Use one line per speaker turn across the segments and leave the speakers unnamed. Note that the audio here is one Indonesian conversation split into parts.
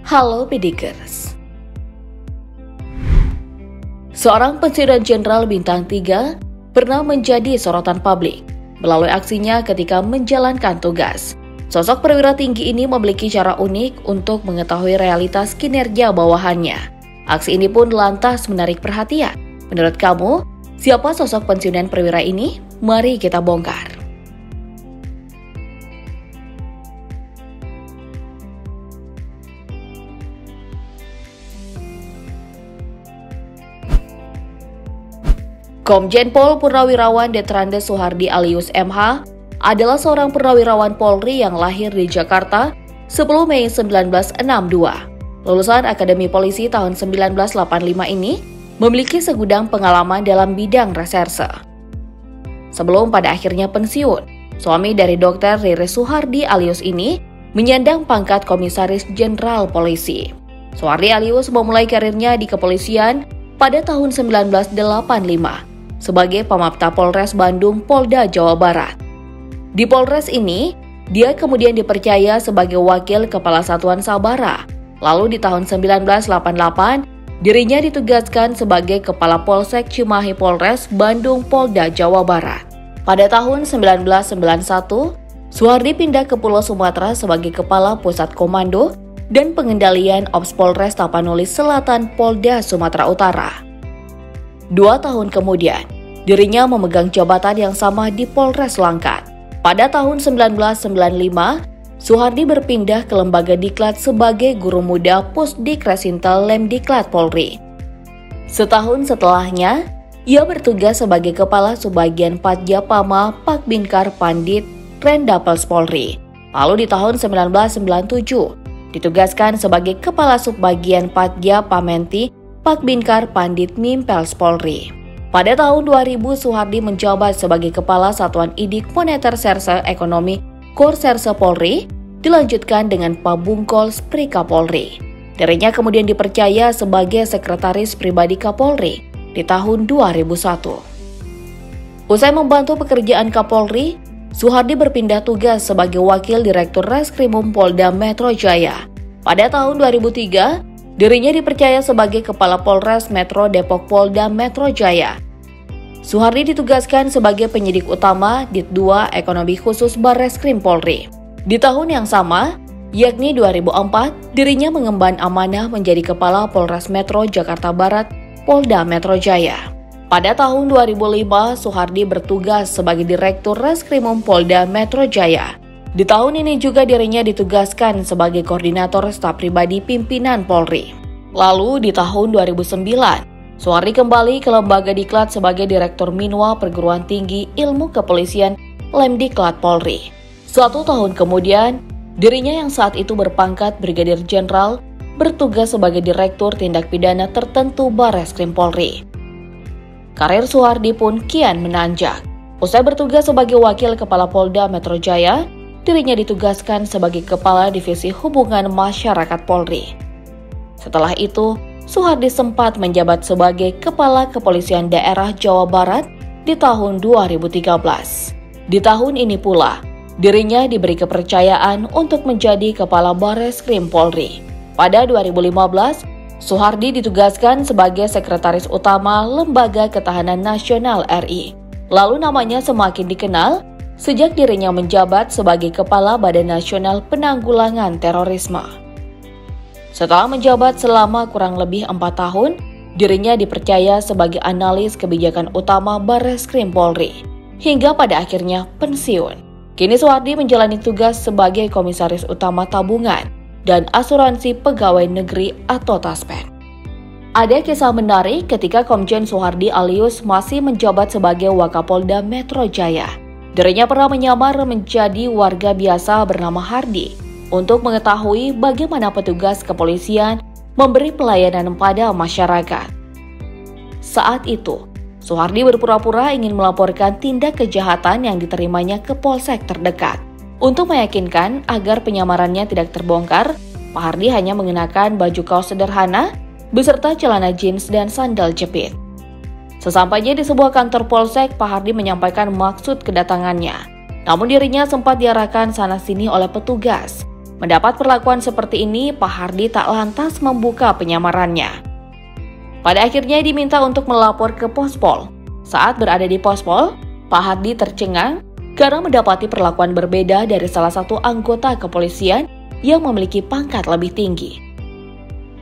Halo Pedikers. Seorang pensiunan jenderal bintang 3 pernah menjadi sorotan publik melalui aksinya ketika menjalankan tugas. Sosok perwira tinggi ini memiliki cara unik untuk mengetahui realitas kinerja bawahannya. Aksi ini pun lantas menarik perhatian. Menurut kamu, siapa sosok pensiunan perwira ini? Mari kita bongkar. Komjen Pol Purnawirawan Detrandes Soehardi alias MH adalah seorang purnawirawan Polri yang lahir di Jakarta 10 Mei 1962. Lulusan Akademi Polisi tahun 1985 ini memiliki segudang pengalaman dalam bidang reserse. Sebelum pada akhirnya pensiun, suami dari Dr. Rere Soehardi alias ini menyandang pangkat Komisaris Jenderal Polisi. Soehardi alias memulai karirnya di kepolisian pada tahun 1985 sebagai Pamapta Polres Bandung, Polda Jawa Barat. Di Polres ini, dia kemudian dipercaya sebagai Wakil Kepala Satuan Sabara. Lalu di tahun 1988, dirinya ditugaskan sebagai Kepala Polsek Cimahi Polres Bandung, Polda Jawa Barat. Pada tahun 1991, Soehardi pindah ke Pulau Sumatera sebagai Kepala Pusat Komando dan Pengendalian Ops Polres Tapanuli Selatan, Polda Sumatera Utara. 2 tahun kemudian, dirinya memegang jabatan yang sama di Polres Langkat. Pada tahun 1995, Soehardi berpindah ke Lembaga Diklat sebagai Guru Muda Pusdik Resintel Lemdiklat Polri. Setahun setelahnya, ia bertugas sebagai Kepala Subbagian Patjapama Pakbinkar Pandit Rendapels Polri. Lalu di tahun 1997, ditugaskan sebagai Kepala Subbagian Patjapamenti Pakbinkar Pandit Mimpels Polri. Pada tahun 2000, Soehardi menjabat sebagai Kepala Satuan Idik Moneter Serse Ekonomi Kor Serse Polri, dilanjutkan dengan Pabungkol Spri Kapolri. Dirinya kemudian dipercaya sebagai Sekretaris Pribadi Kapolri di tahun 2001. Usai membantu pekerjaan Kapolri, Soehardi berpindah tugas sebagai Wakil Direktur Reskrimum Polda Metro Jaya. Pada tahun 2003, dirinya dipercaya sebagai Kepala Polres Metro Depok Polda Metro Jaya. Soehardi ditugaskan sebagai penyidik utama Dit 2 Ekonomi Khusus Barreskrim Polri. Di tahun yang sama, yakni 2004, dirinya mengemban amanah menjadi Kepala Polres Metro Jakarta Barat Polda Metro Jaya. Pada tahun 2005, Soehardi bertugas sebagai Direktur Reskrimum Polda Metro Jaya. Di tahun ini juga dirinya ditugaskan sebagai Koordinator Staf Pribadi Pimpinan Polri. Lalu di tahun 2009, Soehardi kembali ke Lembaga Diklat sebagai Direktur Minwa Perguruan Tinggi Ilmu Kepolisian Lemdiklat Polri. 1 tahun kemudian, dirinya yang saat itu berpangkat Brigadir Jenderal bertugas sebagai Direktur Tindak Pidana Tertentu Barreskrim Polri. Karir Soehardi pun kian menanjak. Usai bertugas sebagai Wakil Kepala Polda Metro Jaya, dirinya ditugaskan sebagai Kepala Divisi Hubungan Masyarakat Polri. Setelah itu, Soehardi sempat menjabat sebagai Kepala Kepolisian Daerah Jawa Barat di tahun 2013. Di tahun ini pula, dirinya diberi kepercayaan untuk menjadi Kepala Barreskrim Polri. Pada 2015, Soehardi ditugaskan sebagai Sekretaris Utama Lembaga Ketahanan Nasional RI. Lalu namanya semakin dikenal sejak dirinya menjabat sebagai Kepala Badan Nasional Penanggulangan Terorisme. Setelah menjabat selama kurang lebih 4 tahun, dirinya dipercaya sebagai analis kebijakan utama Barreskrim Polri, hingga pada akhirnya pensiun. Kini Soehardi menjalani tugas sebagai Komisaris Utama Tabungan dan Asuransi Pegawai Negeri atau Taspen. Ada kisah menarik ketika Komjen Soehardi alias masih menjabat sebagai Wakapolda Metro Jaya. Dirinya pernah menyamar menjadi warga biasa bernama Hardi untuk mengetahui bagaimana petugas kepolisian memberi pelayanan pada masyarakat. Saat itu, Soehardi berpura-pura ingin melaporkan tindak kejahatan yang diterimanya ke polsek terdekat. Untuk meyakinkan agar penyamarannya tidak terbongkar, Pak Hardi hanya mengenakan baju kaos sederhana beserta celana jeans dan sandal jepit. Sesampainya di sebuah kantor polsek, Pak Hardi menyampaikan maksud kedatangannya. Namun dirinya sempat diarahkan sana-sini oleh petugas. Mendapat perlakuan seperti ini, Pak Hardi tak lantas membuka penyamarannya. Pada akhirnya diminta untuk melapor ke Pospol. Saat berada di Pospol, Pak Hardi tercengang karena mendapati perlakuan berbeda dari salah satu anggota kepolisian yang memiliki pangkat lebih tinggi.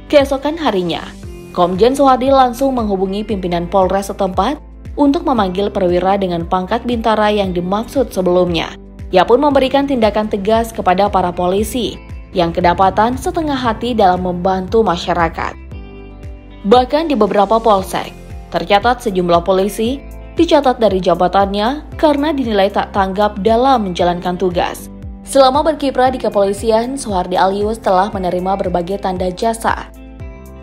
Keesokan harinya, Komjen Soehardi langsung menghubungi pimpinan Polres setempat untuk memanggil perwira dengan pangkat bintara yang dimaksud sebelumnya. Ia pun memberikan tindakan tegas kepada para polisi yang kedapatan setengah hati dalam membantu masyarakat. Bahkan di beberapa polsek, tercatat sejumlah polisi dicatat dari jabatannya karena dinilai tak tanggap dalam menjalankan tugas. Selama berkiprah di kepolisian, Soehardi Alyus telah menerima berbagai tanda jasa.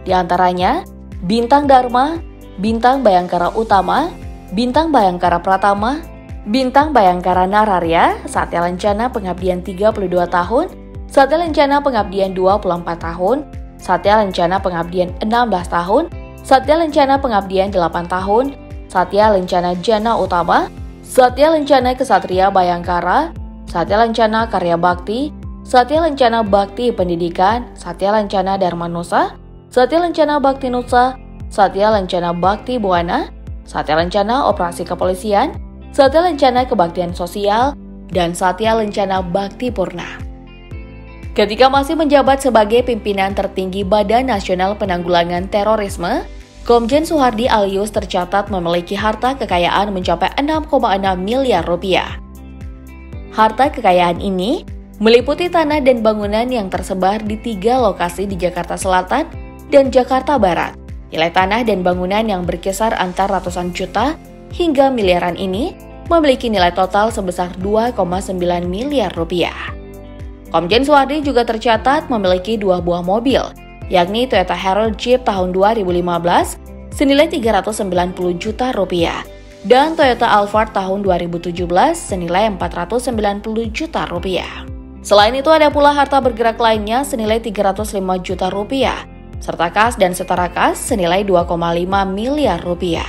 Di antaranya, Bintang Dharma, Bintang Bayangkara Utama, Bintang Bayangkara Pratama, Bintang Bayangkara Nararya, Satya Lencana Pengabdian 32 tahun, Satya Lencana Pengabdian 24 tahun, Satya Lencana Pengabdian 16 tahun, Satya Lencana Pengabdian 8 tahun, Satya Lencana Jana Utama, Satya Lencana Kesatria Bayangkara, Satya Lencana Karya Bakti, Satya Lencana Bakti Pendidikan, Satya Lencana Dharma Nusa, Satya Lencana Bakti Nusa, Satya Lencana Bakti Buana, Satya Lencana Operasi Kepolisian, Satya Lencana Kebaktian Sosial, dan Satya Lencana Bakti Purna. Ketika masih menjabat sebagai pimpinan tertinggi Badan Nasional Penanggulangan Terorisme, Komjen Soehardi Alyus tercatat memiliki harta kekayaan mencapai 6,6 miliar rupiah. Harta kekayaan ini meliputi tanah dan bangunan yang tersebar di 3 lokasi di Jakarta Selatan dan Jakarta Barat. Nilai tanah dan bangunan yang berkisar antara ratusan juta hingga miliaran ini memiliki nilai total sebesar 2,9 miliar rupiah. Komjen Soehardi juga tercatat memiliki 2 buah mobil, yakni Toyota Herald Jeep tahun 2015 senilai 390 juta rupiah dan Toyota Alphard tahun 2017 senilai 490 juta rupiah. Selain itu ada pula harta bergerak lainnya senilai 305 juta rupiah, serta kas dan setara kas senilai 2,5 miliar rupiah.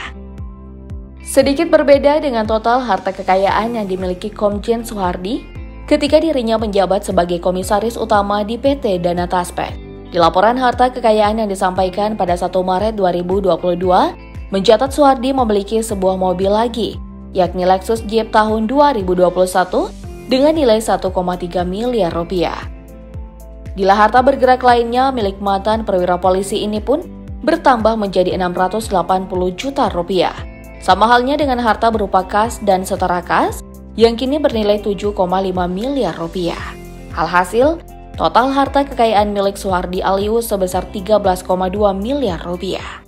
Sedikit berbeda dengan total harta kekayaan yang dimiliki Komjen Soehardi ketika dirinya menjabat sebagai komisaris utama di PT Dana Taspek. Di laporan harta kekayaan yang disampaikan pada 1 Maret 2022, mencatat Soehardi memiliki sebuah mobil lagi, yakni Lexus Jeep tahun 2021 dengan nilai 1,3 miliar rupiah. Gila harta bergerak lainnya milik mantan perwira polisi ini pun bertambah menjadi 680 juta rupiah. Sama halnya dengan harta berupa kas dan setara kas yang kini bernilai 7,5 miliar rupiah. Alhasil, total harta kekayaan milik Soehardi Alyus sebesar 13,2 miliar rupiah.